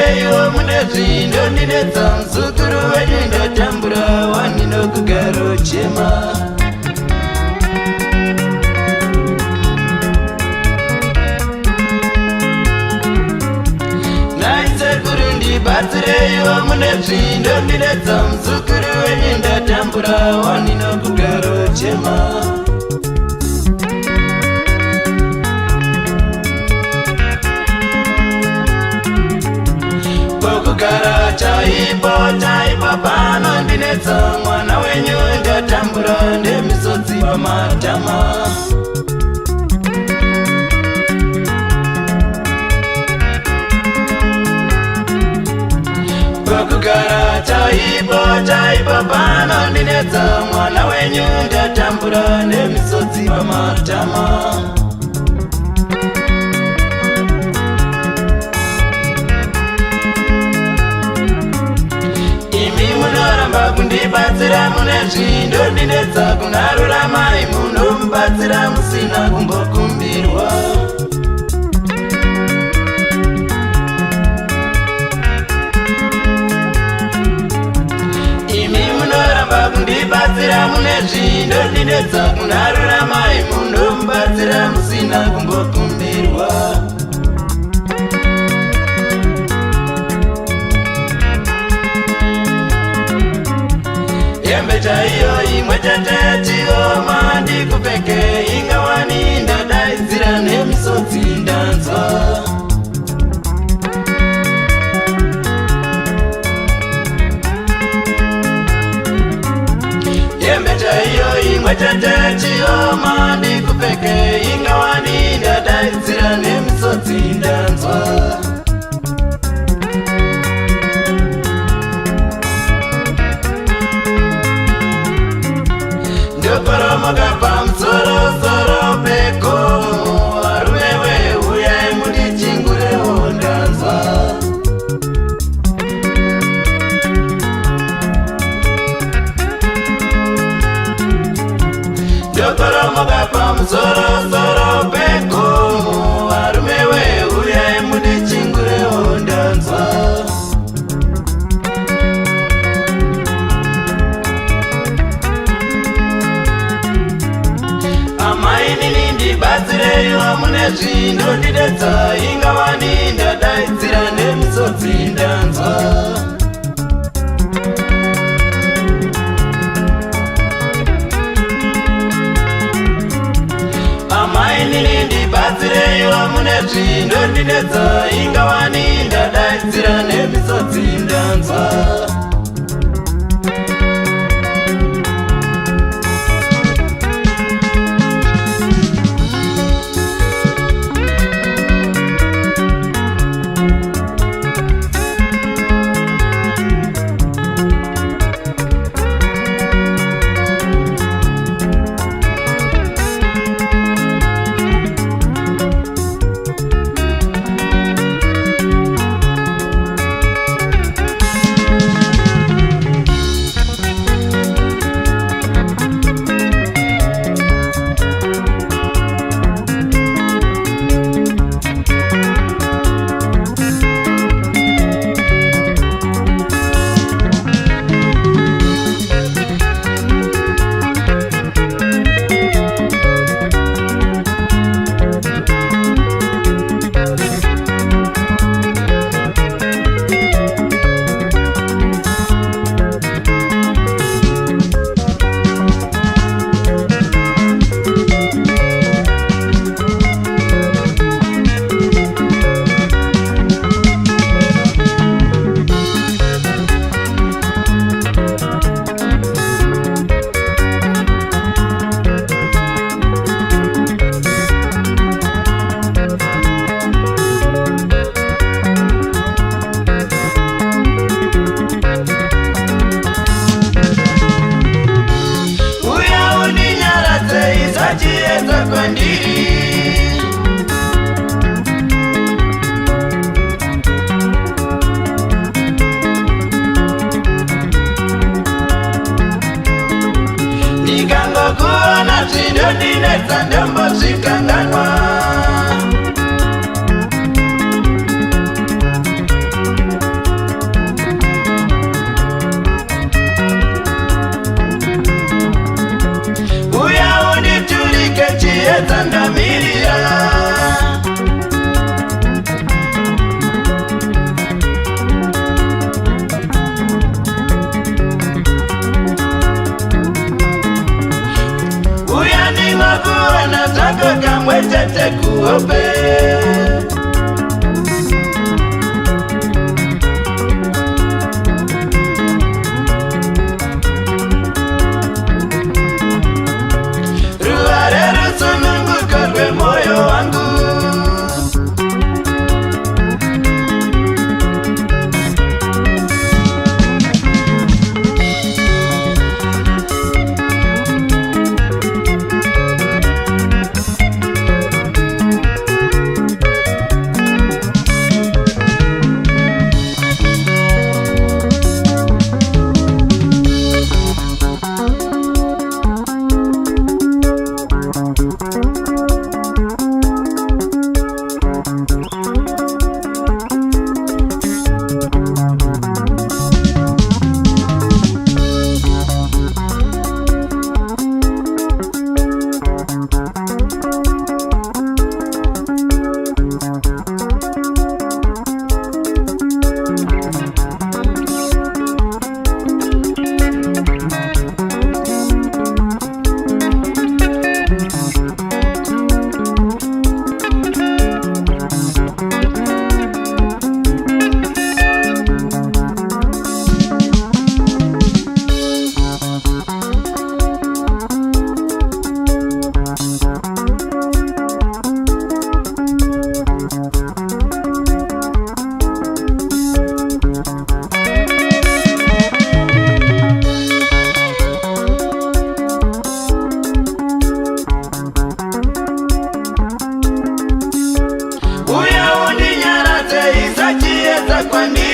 Batsireyo munezvi ndondinetsa muzukuru wenyu ndatambura wani nokugaro chema. Naisekuru ndibatsireyo munezvi ndondinetsa muzukuru wenyu ndatambura wani nokugaro chema. Kugara chaipo pano ndinetsa mwana wenyu ndatambura ndemisodzi pamatama. Kugara chaipo pano ndinetsa mwana wenyu ndatambura ndemisodzi pamatama. Kundibatsira munezvi ndondinetsa kunarura mai munomubatsira musina kumbokumbirwa. Imi munoramba kundibatsira munezvi ndondinetsa kunarura mai munomubatsira musina kumbokumbirwa. Chaiyo imwe chete chioma ndikupeke ingawani ndadaidzira nemisodzi ndanzwa. Yembe chaiyo imwe chete chioma ndikupeke ingawani ndadaidzira nemisodzi ndanzwa. Ndokoromoka pamusoro peko varumewe uyai mundichingurirewo ndanzwa. Ndokoromoka pamusoro peko varumewe uyai mundichingurirewo ndanzwa. Batsireyo munezvi ndondinetsa ingawani ndadaidzira nemisodzi ndanzwa. Amai nini ndibatsireyo munezvi ndondinetsa ingawani ndadaidzira nemisodzi ndanzwa. ndinetsa ndambozvikanganwa kuhope. Ruhare rusununguko rwemoyo wangu, uya undinyaradze isachiedza kwandiri.